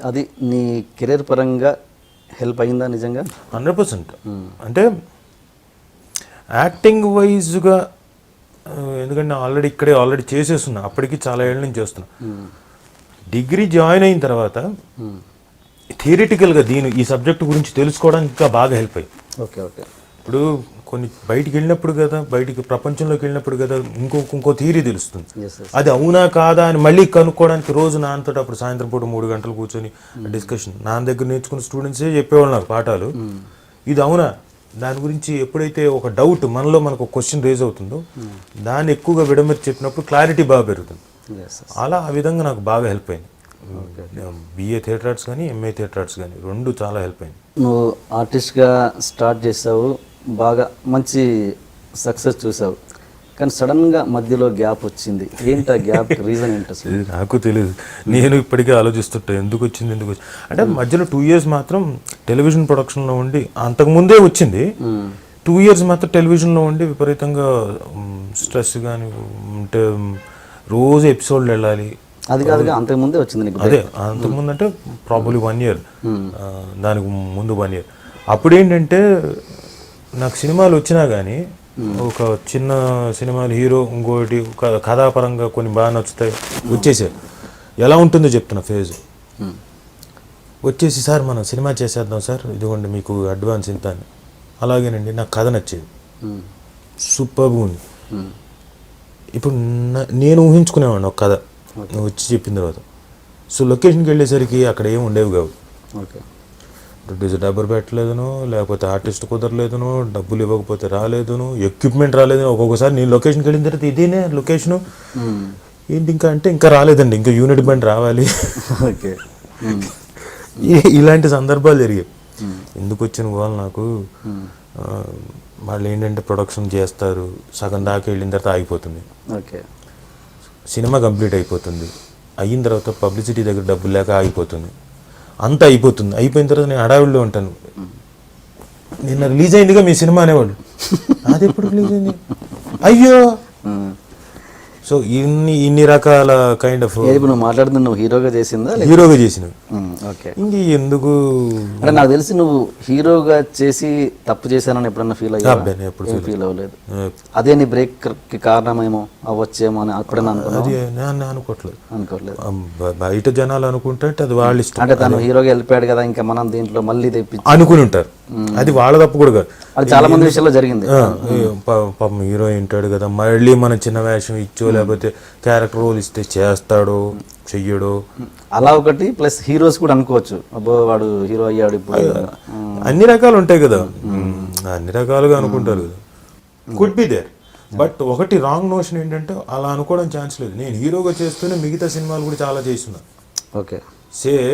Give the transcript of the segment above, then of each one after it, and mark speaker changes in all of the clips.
Speaker 1: అది నీ కెరీర్ పరంగా హెల్ప్ అయిందా నిజంగా?
Speaker 2: 100%. అంటే యాక్టింగ్ వైజ్గా, ఎందుకంటే ఆల్రెడీ చేసేస్తున్నా, అప్పటికి చాలా ఏళ్ళ నుంచి చేస్తున్నా. డిగ్రీ జాయిన్ అయిన తర్వాత థియరిటికల్గా ఈ సబ్జెక్ట్ గురించి తెలుసుకోవడానికి ఇంకా బాగా హెల్ప్ అయ్యి.
Speaker 1: Okay okay.
Speaker 2: ఇప్పుడు కొన్ని బయటికి వెళ్ళినప్పుడు కదా, బయటికి ప్రపంచంలోకి వెళ్ళినప్పుడు కదా ఇంకో థియరీ తెలుస్తుంది. అది అవునా కాదా అని మళ్ళీ కనుక్కోవడానికి రోజు నాన్నతో అప్పుడు సాయంత్రం పూట 3 గంటలు కూర్చొని డిస్కషన్. నాన్న దగ్గర నేర్చుకున్న స్టూడెంట్సే చెప్పేవాళ్ళు నాకు పాఠాలు. ఇది అవునా, దాని గురించి ఎప్పుడైతే ఒక డౌట్ మనకు ఒక క్వశ్చన్ రేజ్ అవుతుందో దాన్ని ఎక్కువగా విడమర్చి చెప్పినప్పుడు క్లారిటీ బాగా పెరుగుతుంది. ఆ విధంగా నాకు బాగా హెల్ప్ అయింది. బిఏ థియేటర్ ఆర్ట్స్ కానీ ఎంఏ థియేటర్ ఆర్ట్స్ కానీ రెండు చాలా హెల్ప్ అయింది.
Speaker 1: నువ్వు ఆర్టిస్ట్గా స్టార్ట్ చేసావు, బాగా మంచి సక్సెస్ చూసావు, కానీ సడన్గా మధ్యలో గ్యాప్ వచ్చింది. ఏంటి ఆ గ్యాప్ రీజన్ ఏంటి అసలు?
Speaker 2: నాకు తెలియదు. నేను ఇప్పటికే ఆలోచిస్తుంటా ఎందుకు వచ్చింది. అంటే మధ్యలో 2 years మాత్రం టెలివిజన్ ప్రొడక్షన్లో ఉండి, అంతకుముందే వచ్చింది 2 years మాత్రం టెలివిజన్లో ఉండి విపరీతంగా స్ట్రెస్ కానీ, అంటే రోజు ఎపిసోడ్లు వెళ్ళాలి.
Speaker 1: అది కాదుగా అంతకుముందే వచ్చింది నీకు?
Speaker 2: అదే అంతకుముందు అంటే ప్రాబబ్లీ 1 year, దానికి ముందు 1 year. అప్పుడు ఏంటంటే నాకు సినిమాలు వచ్చినా కానీ ఒక చిన్న సినిమాలు హీరో ఇంకోటి కథాపరంగా కొన్ని బాగా నచ్చుతాయి, వచ్చేసాయి. ఎలా ఉంటుందో చెప్తున్నా ఫేజ్. వచ్చేసి సార్ మనం సినిమా చేసేద్దాం సార్, ఇదిగోండి మీకు అడ్వాన్స్ ఇంత అని. అలాగేనండి, నాకు కథ నచ్చేది, సూపర్గా ఉంది. ఇప్పుడు నేను ఊహించుకునేవాడిని ఒక కథ నువ్వు వచ్చి చెప్పిన తర్వాత. సో లొకేషన్కి వెళ్ళేసరికి అక్కడ ఏమి ఉండేవి కావు.
Speaker 1: ఓకే,
Speaker 2: ప్రొడ్యూసర్ డబ్బులు పెట్టలేదును, లేకపోతే ఆర్టిస్ట్ కుదరలేదును, డబ్బులు ఇవ్వకపోతే రాలేదును, ఎక్విప్మెంట్ రాలేదును. ఒక్కొక్కసారి నేను లొకేషన్కి వెళ్ళిన తర్వాత ఇదేనే లొకేషను ఏంటి ఇంకా రాలేదండి, ఇంకా యూనిట్ బండి రావాలి.
Speaker 1: ఓకే,
Speaker 2: ఇలాంటి సందర్భాలు జరిగాయి. ఎందుకు వచ్చిన వాళ్ళు నాకు వాళ్ళు ఏంటంటే ప్రొడక్షన్ చేస్తారు, సగం దాకా వెళ్ళిన తర్వాత ఆగిపోతుంది.
Speaker 1: ఓకే,
Speaker 2: సినిమా కంప్లీట్ అయిపోతుంది, అయిన తర్వాత పబ్లిసిటీ దగ్గర డబ్బులు లేక ఆగిపోతుంది. అంతా అయిపోయిన తర్వాత నేను హడావిడిలో ఉంటాను. నిన్న రిలీజ్ అయిందిగా మీ సినిమా అనేవాళ్ళు. అది ఎప్పుడు రిలీజ్ అయింది, అయ్యో. సో ఇన్ని రకాల కైండ్ ఆఫ్.
Speaker 1: ఇప్పుడు నువ్వు మాట్లాడుతున్నా నువ్వు హీరోగా చేసిందా?
Speaker 2: హీరోగా చేసినవి.
Speaker 1: ఓకే,
Speaker 2: ఇంక ఎందుకు
Speaker 1: అంటే నాకు తెలిసి నువ్వు హీరోగా చేసి తప్పు చేశానని ఎప్పుడన్నా ఫీల్ అయ్యా? ఎప్పుడు ఫీల్ అవ్వలేదు. అదే నీ బ్రేక్ కి కారణమేమో అవ్వచ్చేమో అని అప్పుడన్నా అనుకోవట్లేదు.
Speaker 2: బయట జనాలు అనుకుంటే అది వాళ్ళ ఇష్టం.
Speaker 1: అంటే తను హీరోగా వెళ్ళిపోయాడు కదా, ఇంకా మనం దీంట్లో మళ్ళీ తెప్పి
Speaker 2: అనుకుని ఉంటారు. అది వాళ్ళ తప్పు కూడా కాదు,
Speaker 1: అది చాలా మంది విషయాల్లో జరిగింది.
Speaker 2: పాపం హీరో ఉంటాడు కదా, మళ్ళీ మనం చిన్న వేషం ఇచ్చో లేకపోతే క్యారెక్టర్ రోల్ ఇస్తే చేస్తాడో చెయ్యడో
Speaker 1: అలా ఒకటి. ప్లస్ హీరోస్ కూడా అనుకోవచ్చు, అబ్బో వాడు హీరో అయ్యాడు ఇప్పుడు.
Speaker 2: అన్ని రకాలు ఉంటాయి కదా, అన్ని రకాలుగా అనుకుంటారు కదా. Could be there. బట్ ఒకటి రాంగ్ నోషన్ ఏంటంటే అలా అనుకోవడం ఛాన్స్ లేదు. నేను హీరోగా చేస్తూనే మిగతా సినిమాలు కూడా చాలా చేస్తున్నా.
Speaker 1: ఓకే,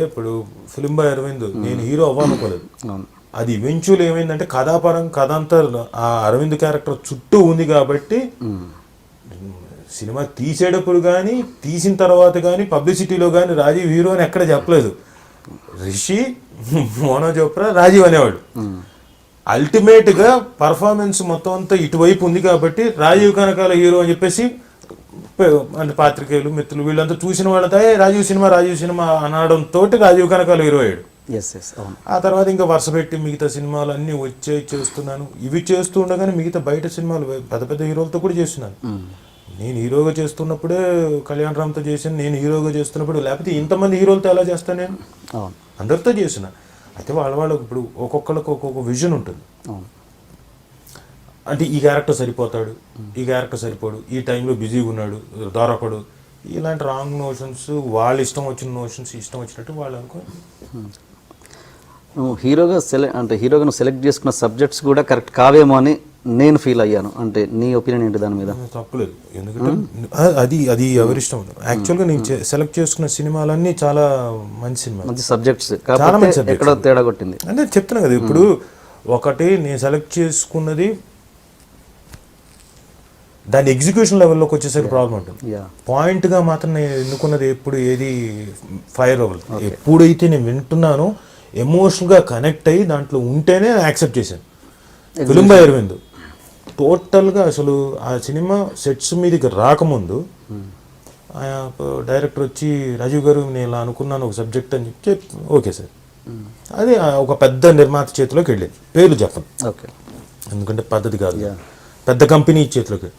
Speaker 2: ఇప్పుడు ఫిలిం బాయ్ అరవింద్ నేను హీరో అవ్వాలనుకోలేదు. అది ఈవెంచువల్ ఏమైందంటే కథ అంతా ఆ అరవింద్ క్యారెక్టర్ చుట్టూ ఉంది కాబట్టి సినిమా తీసేటప్పుడు కానీ తీసిన తర్వాత కానీ పబ్లిసిటీలో కానీ రాజీవ్ హీరో అని ఎక్కడ చెప్పలేదు. రిషి, మోనో చోప్రా, రాజీవ్ అనేవాడు. అల్టిమేట్గా పర్ఫార్మెన్స్ మొత్తం అంతా ఇటువైపు ఉంది కాబట్టి రాజీవ్ కనకాల హీరో అని చెప్పేసి అంటే పాత్రికేయులు మిత్రులు వీళ్ళంతా చూసిన వాళ్ళతో రాజీవ్ సినిమా అనడంతో రాజీవ్ కనకాల హీరో అయ్యాడు. ఆ తర్వాత ఇంకా వరుస పెట్టి మిగతా సినిమాలు అన్నీ చేస్తున్నాను. ఇవి చేస్తూ ఉండగానే మిగతా బయట సినిమాలు పెద్ద పెద్ద హీరోలతో కూడా చేస్తున్నాను. నేను హీరోగా చేస్తున్నప్పుడే కళ్యాణ్ రామ్తో చేశాను, నేను హీరోగా చేస్తున్నప్పుడు. లేకపోతే ఇంతమంది హీరోలతో ఎలా చేస్తాను, నేను అందరితో చేసిన. అయితే వాళ్ళకు ఇప్పుడు ఒక్కొక్కరికి ఒక్కొక్క విజన్ ఉంటుంది. అంటే ఈ క్యారెక్టర్ సరిపోతాడు, ఈ క్యారెక్టర్ సరిపోడు, ఈ టైంలో బిజీగా ఉన్నాడు, దొరకడు. ఇలాంటి రాంగ్ నోషన్స్, వాళ్ళ ఇష్టం వచ్చిన నోషన్స్ ఇష్టం వచ్చినట్టు వాళ్ళు అనుకో.
Speaker 1: నువ్వు హీరోగా నువ్వు సెలెక్ట్ చేసుకున్న సబ్జెక్ట్స్ కూడా కరెక్ట్ కావేమో అని నేను ఫీల్ అయ్యాను. అంటే నీ ఒపీనియన్ ఏంటి దాని మీద?
Speaker 2: తప్పులేదు, ఎందుకంటే అది ఎవరిష్టం. యాక్చువల్గా నేను సెలెక్ట్ చేసుకున్న సినిమాలన్నీ చాలా మంచి సినిమా, మంచి సబ్జెక్ట్స్, చాలా మంచి సబ్జెక్ట్. ఎక్కడ తేడా కొట్టింది అంటే చెప్తున్నా కదా. ఇప్పుడు ఒకటి నేను సెలెక్ట్ చేసుకున్నది దాని ఎగ్జిక్యూషన్ లెవెల్లోకి వచ్చేసరికి ప్రాబ్లం ఉంటుంది. పాయింట్గా మాత్రం నేను ఎన్నుకున్నది ఎప్పుడు ఏది ఫైర్ అవ్వదు. ఎప్పుడైతే నేను వింటున్నానో ఎమోషనల్గా కనెక్ట్ అయ్యి దాంట్లో ఉంటేనే యాక్సెప్ట్ చేశాను. ఫిలిం బాయ్ అరవింద్ టోటల్గా అసలు ఆ సినిమా సెట్స్ మీదకి రాకముందు డైరెక్టర్ వచ్చి రాజీవ్ గారు నేను ఇలా అనుకున్నాను ఒక సబ్జెక్ట్ అని చెప్పి ఓకే సార్. అది ఒక పెద్ద నిర్మాత చేతిలోకి వెళ్ళింది, పేర్లు చెప్పను
Speaker 1: ఓకే,
Speaker 2: ఎందుకంటే పద్ధతి కాదు. పెద్ద కంపెనీ చేతిలోకి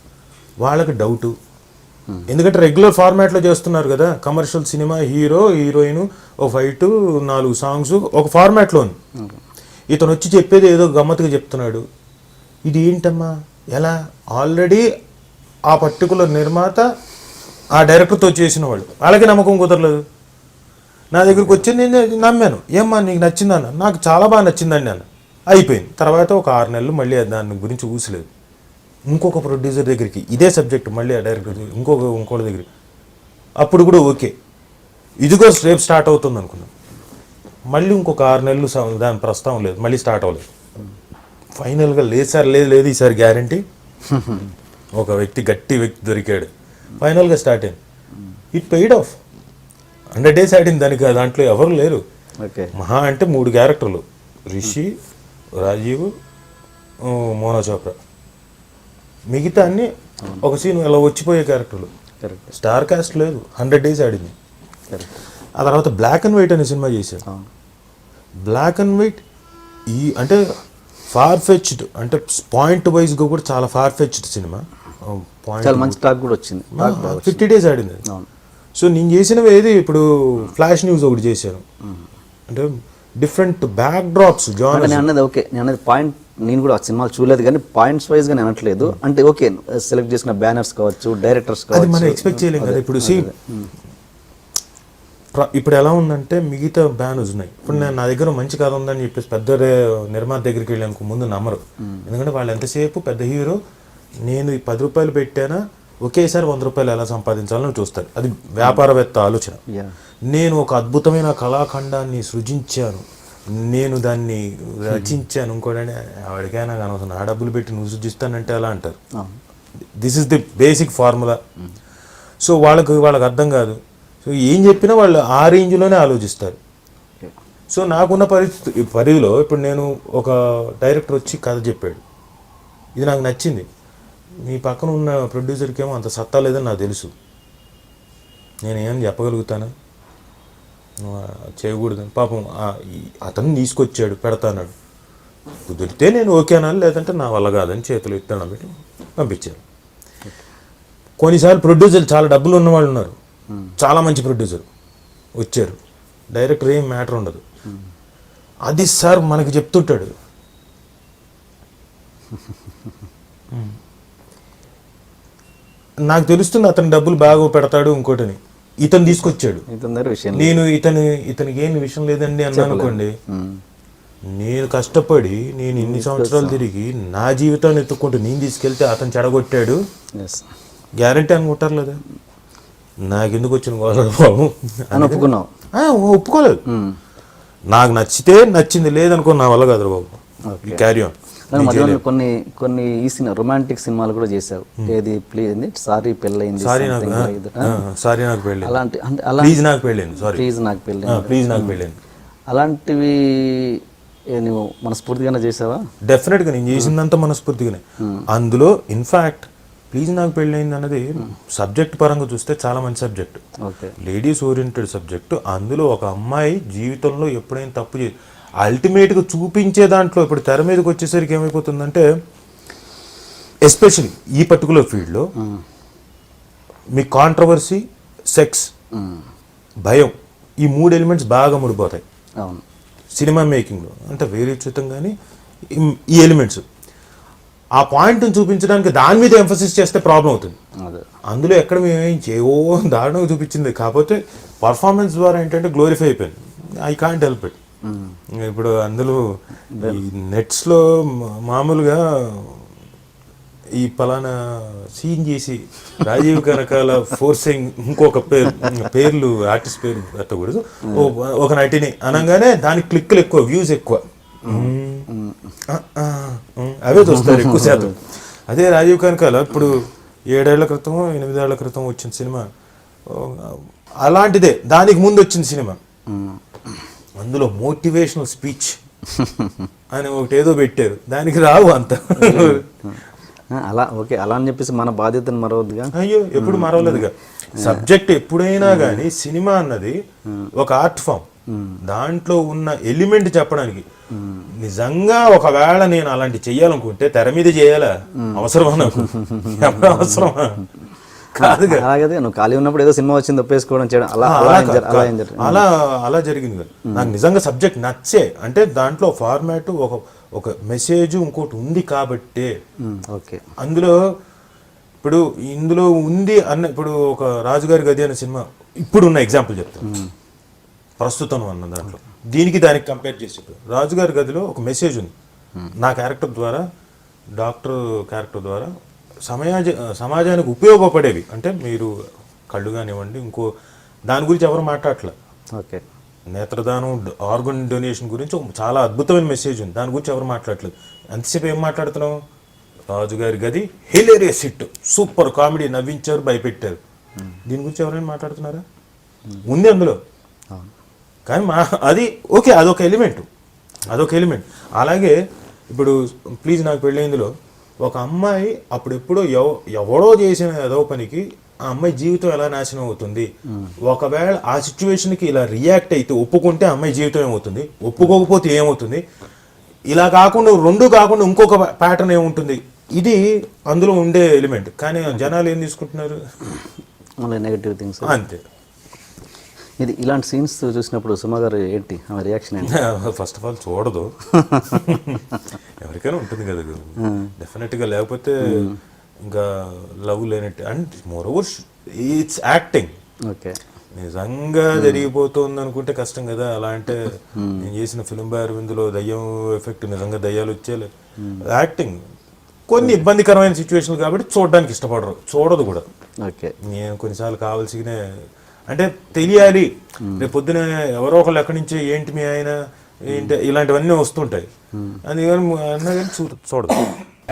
Speaker 2: వాళ్ళకి డౌటు, ఎందుకంటే రెగ్యులర్ ఫార్మాట్లో చేస్తున్నారు కదా, కమర్షియల్ సినిమా, హీరో హీరోయిన్, ఓ ఫైటు, 4 సాంగ్స్ ఒక ఫార్మాట్లో ఉంది. ఇతను వచ్చి చెప్పేది ఏదో గమ్మత్తుగా చెప్తున్నాడు, ఇది ఏంటమ్మా ఎలా, ఆల్రెడీ ఆ పర్టికులర్ నిర్మాత ఆ డైరెక్టర్తో చేసిన వాళ్ళు, వాళ్ళకి నమ్మకం కుదరలేదు. నా దగ్గరికి వచ్చి నేను నమ్మాను, ఏమ్మా నీకు నచ్చిందన్న, నాకు చాలా బాగా నచ్చిందండి అన్న, అయిపోయింది. తర్వాత ఒక 6 నెలలు మళ్ళీ దాని గురించి ఊసలేదు. ఇంకొక ప్రొడ్యూసర్ దగ్గరికి ఇదే సబ్జెక్ట్, మళ్ళీ ఆ డైరెక్టర్ ఇంకోటి దగ్గరికి, అప్పుడు కూడా ఓకే, ఇదిగో రేపు స్టార్ట్ అవుతుంది అనుకున్నాను. మళ్ళీ ఇంకొక 6 నెలలు దాని ప్రస్తావం లేదు, మళ్ళీ స్టార్ట్ అవ్వలేదు. ఫైనల్గా లేదు సార్, లేదు ఈసారి గ్యారంటీ, ఒక గట్టి వ్యక్తి దొరికాడు, ఫైనల్గా స్టార్ట్ అయింది. It paid of. 100 days ఆడింది దానికి, దాంట్లో ఎవరు లేరు.
Speaker 1: ఓకే,
Speaker 2: మహా అంటే 3 క్యారెక్టర్లు, రిషి, రాజీవ్, మోనా చోప్రా, మిగతా అన్ని ఒక సీన్ ఇలా వచ్చిపోయే క్యారెక్టర్లు.
Speaker 1: కరెక్ట్,
Speaker 2: స్టార్ కాస్ట్ లేదు, 100 days ఆడింది.
Speaker 1: కరెక్ట్.
Speaker 2: ఆ తర్వాత బ్లాక్ అండ్ వైట్ అనే సినిమా చేశాను. బ్లాక్ అండ్ వైట్ అంటే ఫార్ ఫెచ్డ్, అంటే పాయింట్ వైజ్గా కూడా చాలా ఫార్ ఫెచ్డ్ సినిమా.
Speaker 1: చాలా మంచి టాక్ కూడా వచ్చింది,
Speaker 2: 50 days ఆడింది. సో నేను చేసినవి ఏది, ఇప్పుడు ఫ్లాష్ న్యూస్ ఒకటి చేశాను, అంటే డిఫరెంట్ బ్యాక్ డ్రాప్స్ జాన్.
Speaker 1: నేను అన్నది ఓకే, నేను అన్నది పాయింట్, నేను కూడా ఆ సినిమాలు చూడలేదు కానీ పాయింట్స్ వైజ్ గా నేను అనట్లేదు. అంటే ఓకే, సెలెక్ట్ చేసిన బ్యానర్స్ కావచ్చు, డైరెక్టర్స్
Speaker 2: అది
Speaker 1: కావచ్చు,
Speaker 2: మనం ఎక్స్పెక్ట్ చేయలేం కదా. ఇప్పుడు ఇప్పుడు ఎలా ఉందంటే మిగతా బ్యానర్స్ ఉన్నాయి. ఇప్పుడు నా దగ్గర మంచి కథ ఉందని చెప్పేసి పెద్ద నిర్మాత దగ్గరికి వెళ్ళాను, ముందు నమ్మరు. ఎందుకంటే వాళ్ళు ఎంతసేపు పెద్ద హీరో, నేను 10 రూపాయలు పెట్టానా ఒకేసారి 100 రూపాయలు ఎలా సంపాదించాలని చూస్తారు, అది వ్యాపారవేత్త ఆలోచన. నేను ఒక అద్భుతమైన కళాఖండాన్ని సృజించాను, నేను దాన్ని రచించాను, ఇంకోటంటే ఎవరికైనా కనవసం, ఆ డబ్బులు పెట్టి నువ్వు సృజిస్తానంటే ఎలా అంటారు. This is the basic formula. So వాళ్ళకి అర్థం కాదు. సో ఏం చెప్పినా వాళ్ళు ఆ రేంజ్లోనే ఆలోచిస్తారు. సో నాకున్న పరిధిలో ఇప్పుడు నేను ఒక డైరెక్టర్ వచ్చి కథ చెప్పాడు, ఇది నాకు నచ్చింది, మీ పక్కన ఉన్న ప్రొడ్యూసర్కి ఏమో అంత సత్తా లేదని నాకు తెలుసు, నేనేం చెప్పగలుగుతాను, చేయకూడదని. పాపం అతను తీసుకొచ్చాడు, పెడతాన్నాడు, కుదిరితే నేను ఓకే అనాలి, లేదంటే నా వల్ల కాదని చేతులు ఎత్తాను పెట్టి పంపించారు. కొన్నిసార్లు ప్రొడ్యూసర్లు చాలా డబ్బులు ఉన్నవాళ్ళు ఉన్నారు, చాలా మంచి ప్రొడ్యూసర్ వచ్చారు, డైరెక్టర్ ఏం మ్యాటర్ ఉండదు, అది సార్ మనకి చెప్తుంటాడు, నాకు తెలుస్తుంది అతను డబ్బులు బాగా పెడతాడు ఇంకోటని, ఇతను తీసుకొచ్చాడు, నేను ఇతనికి ఏమి విషయం లేదండి అన్నాను అనుకోండి, నేను కష్టపడి నేను ఇన్ని సంవత్సరాలు తిరిగి నా జీవితాన్ని ఎత్తుక్కుంటూ నేను తీసుకెళ్తే అతను చెడగొట్టాడు, గ్యారంటీ అనుకుంటారు లేదా, నాకెందుకు వచ్చిన బాబు అని ఒప్పుకోలేదు. నాకు నచ్చితే నచ్చింది, లేదనుకో నా వల్ల కాదు బాబు, క్యారీ ఆన్.
Speaker 1: కొన్ని ఈ సినిమా రొమాంటిక్ సినిమాలు కూడా చేశావు, ఏది ప్లీజ్ సారీ పెళ్ళైంది, అలాంటి
Speaker 2: ప్లీజ్ నాకు పెళ్ళైంది,
Speaker 1: ప్లీజ్ నాకు పెళ్ళైంది, అలాంటివి నువ్వు మనస్ఫూర్తిగానే చేసావా?
Speaker 2: డెఫినెట్గా నేను చేసిందంతా మనస్ఫూర్తిగానే. అందులో ఇన్ఫాక్ట్ ప్లీజ్ నాకు పెళ్ళైంది అన్నది సబ్జెక్ట్ పరంగా చూస్తే చాలా మంచి సబ్జెక్ట్, లేడీస్ ఓరియంటెడ్ సబ్జెక్టు. అందులో ఒక అమ్మాయి జీవితంలో ఎప్పుడైనా తప్పు చేసి అల్టిమేట్గా చూపించే దాంట్లో ఇప్పుడు తెర మీదకి వచ్చేసరికి ఏమైపోతుందంటే, ఎస్పెషల్లీ ఈ పర్టికులర్ ఫీల్డ్లో మీ కాంట్రవర్సీ, సెక్స్, భయం, ఈ 3 ఎలిమెంట్స్ బాగా ముడిపోతాయి సినిమా మేకింగ్లో. అంటే వేరే చూద్దాం కానీ ఈ ఎలిమెంట్స్ ఆ పాయింట్ని చూపించడానికి దాని మీద ఎంఫసిస్ చేస్తే ప్రాబ్లం అవుతుంది. అందులో ఎక్కడ మేమేం చేయో దారుణంగా చూపించింది, కాకపోతే పర్ఫార్మెన్స్ ద్వారా ఏంటంటే గ్లోరిఫై అయిపోయింది. I can't help it. ఇప్పుడు అందులో ఈ నెట్స్లో మామూలుగా ఈ పలానా సీన్ చేసి రాజీవ్ కనకాల ఫోర్సింగ్ ఇంకొక పేర్లు ఆర్టిస్ట్ పేరు పెట్టకూడదు, ఒక నటిని అనగానే దానికి క్లిక్లు ఎక్కువ, వ్యూస్ ఎక్కువ, అవే చూస్తారు ఎక్కువ శాతం. అదే రాజీవ్ కనకాల ఇప్పుడు 7 ఏళ్ల క్రితం 8 ఏళ్ల క్రితం వచ్చిన సినిమా అలాంటిదే, దానికి ముందు వచ్చిన సినిమా, అందులో మోటివేషనల్ స్పీచ్ అని ఒకటి ఏదో పెట్టారు, దానికి రావు అంత.
Speaker 1: అలా ఓకే, అలా అని చెప్పేసి మన బాధ్యతను మరవద్దుగా.
Speaker 2: అయ్యో ఎప్పుడు మరవలేదుగా. సబ్జెక్ట్ ఎప్పుడైనా కానీ సినిమా అన్నది ఒక ఆర్ట్ ఫామ్. దాంట్లో ఉన్న ఎలిమెంట్ చెప్పడానికి నిజంగా ఒకవేళ నేను అలాంటి చెయ్యాలనుకుంటే తెర మీద చేయాలా? అవసరమా నాకు? ఎప్పుడు అవసరమా? కాదు కదా.
Speaker 1: అలాగే నువ్వు ఖాళీ ఉన్నప్పుడు ఏదో సినిమా వచ్చింది ఒప్పేసుకోవడం చేయడం అలా
Speaker 2: అలా జరిగింది కదా. నాకు నిజంగా సబ్జెక్ట్ నచ్చే, అంటే దాంట్లో ఫార్మాట్ ఒక మెసేజ్ ఇంకోటి ఉంది కాబట్టి
Speaker 1: ఓకే.
Speaker 2: అందులో ఇప్పుడు ఇందులో ఉంది అన్న, ఇప్పుడు ఒక రాజుగారి గది అనే సినిమా ఇప్పుడున్న ఎగ్జాంపుల్ చెప్తాను, ప్రస్తుతం అన్న దాంట్లో దీనికి దానికి కంపేర్ చేసి చెప్పారు. రాజుగారి గదిలో ఒక మెసేజ్ ఉంది. నా క్యారెక్టర్ ద్వారా, డాక్టర్ క్యారెక్టర్ ద్వారా సమాజానికి ఉపయోగపడేవి, అంటే మీరు కళ్ళు కానివ్వండి, ఇంకో దాని గురించి ఎవరు మాట్లాడట్లే.
Speaker 1: ఓకే.
Speaker 2: నేత్రదానం, ఆర్గన్ డొనేషన్ గురించి చాలా అద్భుతమైన మెసేజ్ ఉంది, దాని గురించి ఎవరు మాట్లాడట్లేదు. అంతసేపు ఏం మాట్లాడుతున్నాం? రాజుగారి గది హిలేరియస్ హిట్, సూపర్ కామెడీ, నవ్వించారు, భయపెట్టారు. దీని గురించి ఎవరైనా మాట్లాడుతున్నారా? ఉంది అందులో, కానీ అది ఓకే, అదొక ఎలిమెంట్. అలాగే ఇప్పుడు ప్లీజ్ నాకు పెళ్ళైందిలో ఒక అమ్మాయి అప్పుడెప్పుడో ఎవడో చేసిన ఏదో పనికి ఆ అమ్మాయి జీవితం ఎలా నాశనం అవుతుంది, ఒకవేళ ఆ సిచ్యువేషన్కి ఇలా రియాక్ట్ అయితే ఒప్పుకుంటే అమ్మాయి జీవితం ఏమవుతుంది, ఒప్పుకోకపోతే ఏమవుతుంది, ఇలా కాకుండా రెండు కాకుండా ఇంకొక ప్యాటర్న్ ఏముంటుంది, ఇది అందులో ఉండే ఎలిమెంట్. కానీ జనాలు ఏం తీసుకుంటున్నారు?
Speaker 1: Negative things.
Speaker 2: అంతే.
Speaker 1: ఇది ఇలాంటి సీన్స్ చూసినప్పుడు సుమ గారు ఏంటి ఆమె రియాక్షన్ ఏంటి?
Speaker 2: ఫస్ట్ ఆఫ్ ఆల్ చూడదు, ఎవరికైనా ఉంటుంది కదా డెఫినెట్గా, లేకపోతే ఇంకా లవ్ లేనట్టు. And more over it's acting.
Speaker 1: Okay.
Speaker 2: నిజంగా జరిగిపోతుంది అనుకుంటే కష్టం కదా. అలా అంటే నేను చేసిన ఫిలిం బాయ్ అరవింద్లో దయ్యం ఎఫెక్ట్, నిజంగా దయ్యాలు వచ్చేలే. యాక్టింగ్ కొన్ని ఇబ్బందికరమైన సిచ్యువేషన్లు కాబట్టి చూడడానికి ఇష్టపడరు, చూడదు కూడా.
Speaker 1: ఓకే.
Speaker 2: నేను కొన్నిసార్లు కావాల్సినే అంటే తెలియాలి, రేపు పొద్దున ఎవరో ఒకళ్ళు ఎక్కడి నుంచి ఏంటి మీ ఆయన ఏంటి ఇలాంటివన్నీ వస్తుంటాయి, అందుకని అన్నా కానీ చూడదు.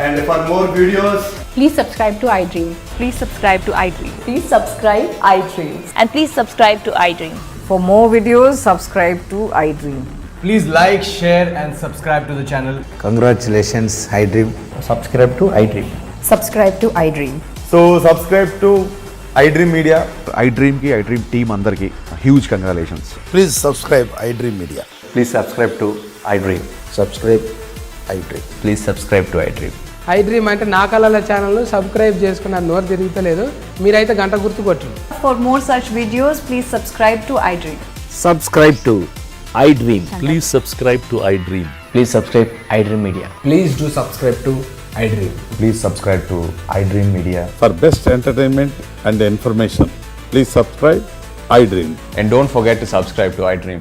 Speaker 3: And for more videos,
Speaker 4: please subscribe to iDream.
Speaker 5: Please subscribe to iDream.
Speaker 4: Please subscribe iDream.
Speaker 5: And please subscribe to iDream.
Speaker 6: For more videos, subscribe to iDream.
Speaker 3: please like, share and subscribe to the channel.
Speaker 7: Congratulations, iDream.
Speaker 3: Subscribe to iDream.
Speaker 4: Subscribe to iDream.
Speaker 3: So subscribe to iDream Media.
Speaker 7: iDream ki iDream team andarki huge congratulations.
Speaker 8: Please subscribe iDream Media.
Speaker 7: Please subscribe to iDream.
Speaker 8: Subscribe iDream.
Speaker 7: Please subscribe to iDream.
Speaker 9: iDream అంటే నా కళల channel subscribe చేసుకున్న నోరు తిరుగుతలేదు, మీరైతే గంట గుర్తు కొట్టండి.
Speaker 4: For more such videos, please subscribe to iDream.
Speaker 10: Subscribe to iDream. Please subscribe to iDream.
Speaker 7: Please subscribe iDream Media.
Speaker 3: Please do subscribe to iDream.
Speaker 7: Please subscribe to iDream Media.
Speaker 8: For best entertainment and information, please subscribe iDream.
Speaker 7: And don't forget to subscribe to iDream.